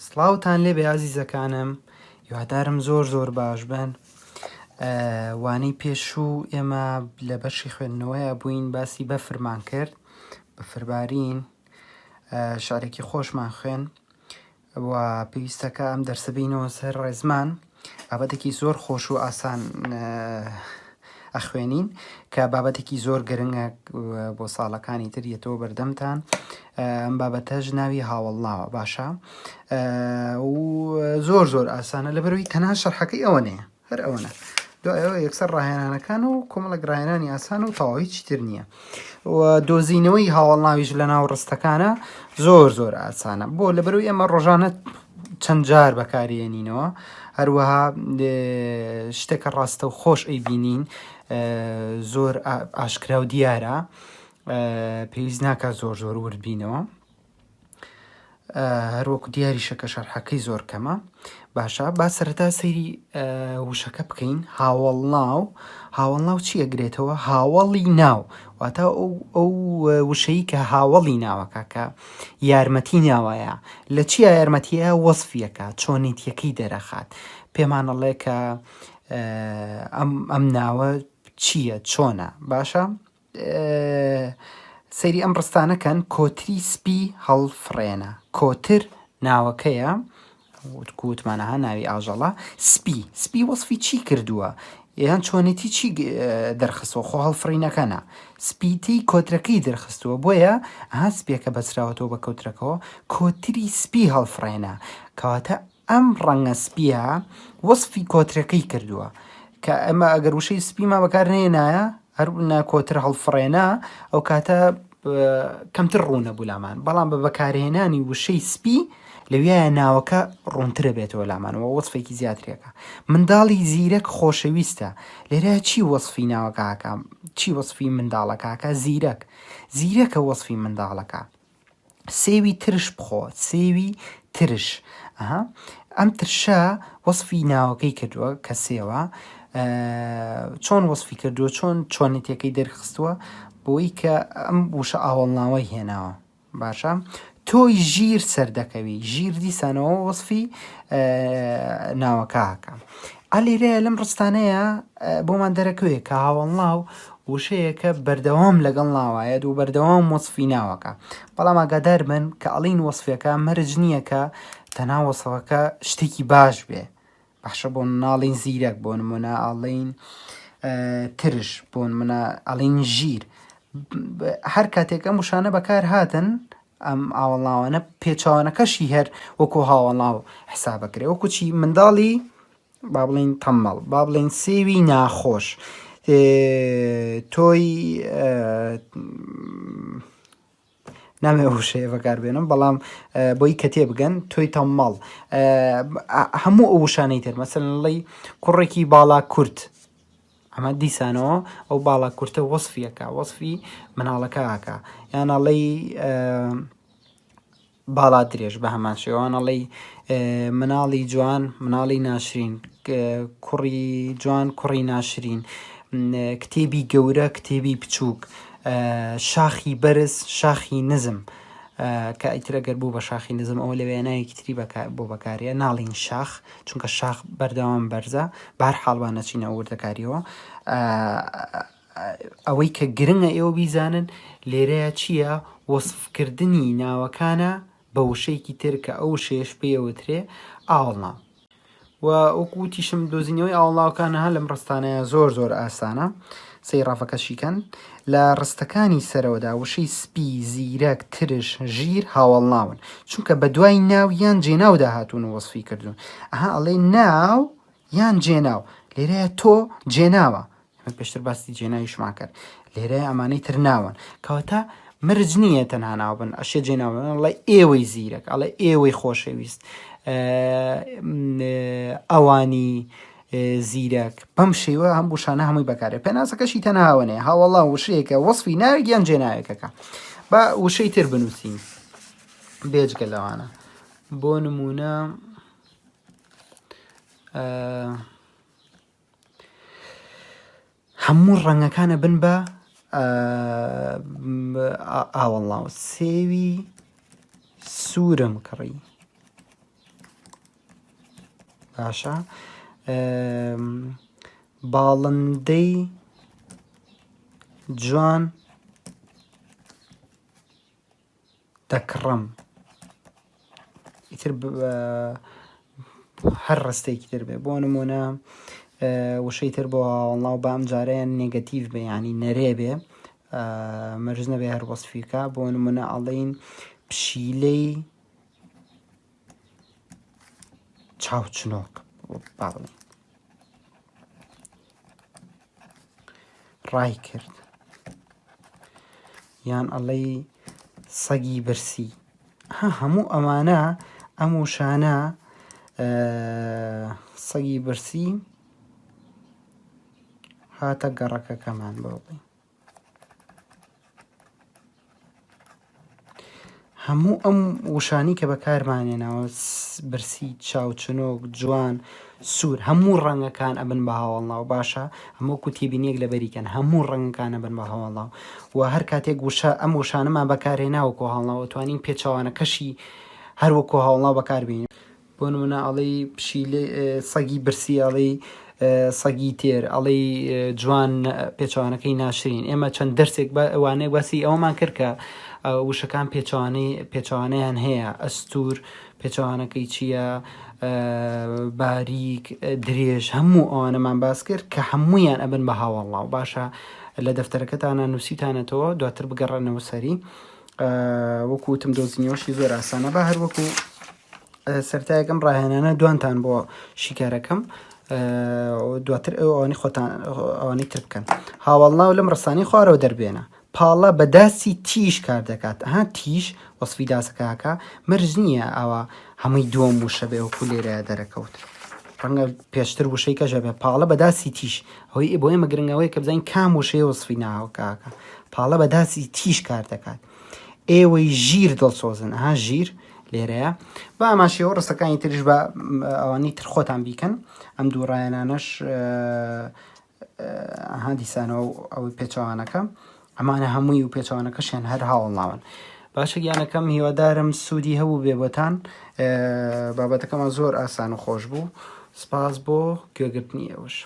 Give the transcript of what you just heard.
سڵاوتان لێبێ ئازیزەکانم، هیوادارم زۆر باش بن. وانەی پێشوو ئێمە لە بەشی خوێندنەوەیە بووین، باسی بەفرمان کرد، بەفربارین شارێکی خۆشمان خوێن و پێویستەکە ئەم دەرسبینەوە سەر ڕێزمان، بابەتێکی زۆر خۆش و ئاسان ئەخوێنین کە بابەتێکی زۆر گرنگە بۆ ساڵەکانی تریەتەوە بەردەمتان. ئەم بابەتەش ناوی هاوڵناوە، باشە و زۆر ئاسانە لەبەرەوەی تەنها شەرحەکەی ئەوە نەیە، هەر ئەوەنە دوایەوە یەکسەر ڕاهێنانەکان و کۆمەڵە ڕاهێنانی ئاسان و تەواوی چیتر نییە. و دۆزینەوەی هاوڵناویش لە ناو ڕستەکانە زۆر ئاسانە، بۆ لەبەرەوەی ئەمە ڕۆژانە چەند جار بەکارێنینەوە، هەروەها شتێکە ڕاستە و خۆش ئەیبینین زۆر ئاشکرا و دیارە، پێویست ناکات زۆر وردبینەوە، هەروەکو دیاریشەکە شەرحەکەی زۆر کەمە. باشە با سەرەتا سەیری وشەکە بکەین. هاوڵناو چی ئەگرێتەوە؟ هاوڵی ناو، واتە ئەو وشەی کە هاوڵی ناوەکە، کە یارمەتی ناوەیە. لە چیە یارمەتیە؟ وەسفیەکە، چۆنیتیەکەی دەرەخات، پێمانەڵێ کە ئەم ناوە چییە، چۆنە. باشە سەیری ئەم ڕستانەکەن. کۆتری سپی هەڵفڕێنە. کۆتر ناوەکەیە، وتمانەها ناوی ئاژەڵە. سپی وەسفی چی کردووە، یان چۆنێتی چی دەرخستەوە؟ خۆ هەڵفڕینەکەنە، سپیتی کۆترەکەی دەرخستووە، بۆیە سپیەکە بەچراوەتەوە بە کۆترەکەەوە کۆتری سپی هەڵفڕێنە، کەواتە ئەم ڕەنگە سپیە وەسفی کۆترەکەی کردووە، کە ئەمە ئەگەر وشەی سپیمان بەکارهێنایە هەر کۆتر هەڵفڕێنە، ئەو کاتە کەمتر ڕوونە بولامان، بەڵام بە بەکارهێنانی وشەی سپی لەویایە ناوەکە ڕوونترە بێتەوە لامانەوە، وەسفێکی زیاترێکە. منداڵی زیرەک خۆشەویستە. لێرە چی وەسفی ناوەکەکە؟ چی وەسفی منداڵەکەکە؟ زیرەکە وەسفی منداڵەکە. سێوی ترش بخۆ. سێوی ترش، ئەم ترشە وەسفی ناوەکەی کردووە کە سێوە. چۆن وەسفی کردووە، چۆن چۆنێتیەکەی دەرخستووە؟ بۆی کە ئەم وشە ئاوەڵناوەی هێناوە. باشە تۆی ژیر سەردەکەوی. ژیر دیسانەوە وەسفی ناوەکەکە. لێرەیە لەم ڕستانەیە بۆمان دەرەکەوێت کە هاوڵناو وشەیەکە بەردەوام لەگەڵ ناوایەت و بەردەوام وەسفی ناوەکە، بەڵام ئاگادار بن کە ئەڵین وەسفەکە مەرج نییە کە تەنها وەسفەکە شتێکی باش بێ. باشە بۆ ناڵین زیرەک، بۆ نمونە ئەڵین ترش، بۆ نمونە ئەڵین ژیر. هەر کاتێک ئەم وشانە بەکار هاتن، ئەم ئاوەڵناوانە پێچاوانەکەشی هەر وەکو هاوڵناو حسابەکرێ، وەکو چی؟ منداڵی با بڵین تەممەڵ، با بڵین سێوی ناخۆش، تۆی نامێ وشەیە بەکاربێنم، بەڵام بۆی کە تێبگەن تۆی تەممەڵ، هەموو ئەو وشانەی تر، مەسەلەن ئەڵێی کوڕێکی باڵا کورت، ئەمە دیسانەوە ئەو باڵا کورتە وەسفیەکە، وەسفی مناڵەکەکە. یان ئەڵێی باڵا درێژ، بە هەمان شێوەیان ئەڵێی مناڵی جوان، مناڵی ناشرین، کوڕی جوان، کوڕی ناشرین، کتێبی گەورە، کتێبی بچووک، شاخی بەرز، شاخی نزم، کە ئیتر ئەگەر بوو بە شاخی نزم ئەوە لە وێنایەکی تری بۆ بەکارەیە، ناڵین شاخ، چونکە شاخ بەردەوام بەرزە. بەهەرحاڵ نەچینە وردەکاریەوە. ئەوەی کە گرنگە ئێوە بیزانن لێرەیە چییە؟ وەسفکردنی ناوەکانە بە وشەیەکی تر کە ئەو وشەیەش پێوترێ ئاوەڵناو. و وەکوتیشم دۆزینەوەی ئاوەڵناوەکانە لەم ڕستانەیە زۆر ئاسانە. سەیڕافەکەشیکەن لە ڕستەکانی سەرەوەدا وشەی سپی، زیرەک، ترش، ژیر هاوڵناون، چونکە بە دوای ناو یان جێناو داهاتون و وەسفی کردوون. ئەڵێ ناو یان جێناو، لێرەیە تۆ جێناوە، پێشتر باسی جێناویشمان کرد، لێرەیە ئەمانەی تر ناون، کەواتە مرج نییە تەنها ناوبن، ئەشێ جێناوە، ئەڵێ ئێوەی زیرەک، ئەڵێ ئێوەی خۆشەویست، ئەوانی زیرەک. بەم شێوە هەم وشانە هەمووی بەکارێ. پێناسەکەشی تەنهاوەنێ هاوڵا وشەیەکە وەسفی ناوێک یان جێناوێکەکە. بە وشەی تر بنووسین بێجگە لەوانە، بۆ نمونە هەموو ڕەنگەکانە بن بە ئاوەڵناو. سێوی سوورم کڕی، باشە باڵندەی جوان دەکڕم. ئیتر هەر ڕستێکی تر بێ بۆ نمونە وشەی تر بۆ هاوڵاو بام جارەیان نێگەتیڤ بێ ینی نەرێ بێ مەرج نەبێ هەر وەسفیکە بۆ نمونە ئەڵێین پشیلەی چاوچنۆک باڵێ ڕای کرد یان ئەڵێ سەگی برسی هەموو ئەمانە ئەم وشانە سەگی برسی هاتە گەڕەکەکەمان بڵێ هەموو ئەم وشانی کە بەکارمانێنەوە برسی چاوچنۆک جوان سوور هەموو ڕەنگەکان ئەبن بە هاوڵاو باشە هەموو کوتێبینیەک لە بەریکەن هەموو ڕەنگەکانە بن بە هاوڵاو و هەر کاتێک وشە ئەم وشانەمان بەکارهێناوەکو هاوڵاو توانین پێچەوانەکەشی هەروەکو هاوڵاو بەکاربێنین بۆ نمونە ئەڵێ پشیلەی سەگی برسی ئەڵێ سەگی تێر ئەڵێ جوان پێچەوانەکەی ناشرین ئێمە چەند دەرسێک ئەوانەیە باسی ئەومان کرد کە وشەکان پێچەوانەیان هەیە ئەستور پێچەوانەکەی چییە باریک درێژ هەموو ئەوانەمان باس کرد کە هەموویان ئەبن بە هاوڵاو باشە لە دەفتەرەکەتانە نووسیتانەتەوە دواتر بگەڕێنەوە سەری وەکوتم دۆزینەوەشی زۆر ئاسانە بە هەروەکو سەرتایەکەم ڕاهێنانە دوانتان بۆ شیکارەکەم دواتر ئەوانی خۆتان ئەوانی تر بکەن هاوڵاو لەم ڕستانی خوارەوە دەربێنە پاڵە بەداسی تیش کار دەکات ها تیش وەسفی داسەکەکە مەرج نییە ئەوە هەمووی دووەم وشە بێ وەکو لێرەیە دەرەکەوت ڕەنگە پێشتر وشەی کەژە بێ پاڵە بەداسی تیش ئەوەی بۆ ئێمە گرنگەوەی کە بزانین کام وشەیە وەسفی ناوەکەکە پاڵە بەداسی تیش کار دەکات ئێوەی ژیر دڵسۆزن ها ژیر لێرەیە بە ئاماشیەوە ڕستەکانی تریش بە ئەوانی تر خۆتان بیکەن ئەم دوو ڕایەنانەش دیسانەوە ئەوەی پێچەوانەکە ئەمانە هەمووی و پێچەوانەکەشیان هەر هاوڵاون باشە گیانەکەم هیوادارم سوودی هەبوو بێ بۆتان بابەتەکەمان زۆر ئاسان و خۆش بوو سپاس بۆ گوێگرتنی ئێوەش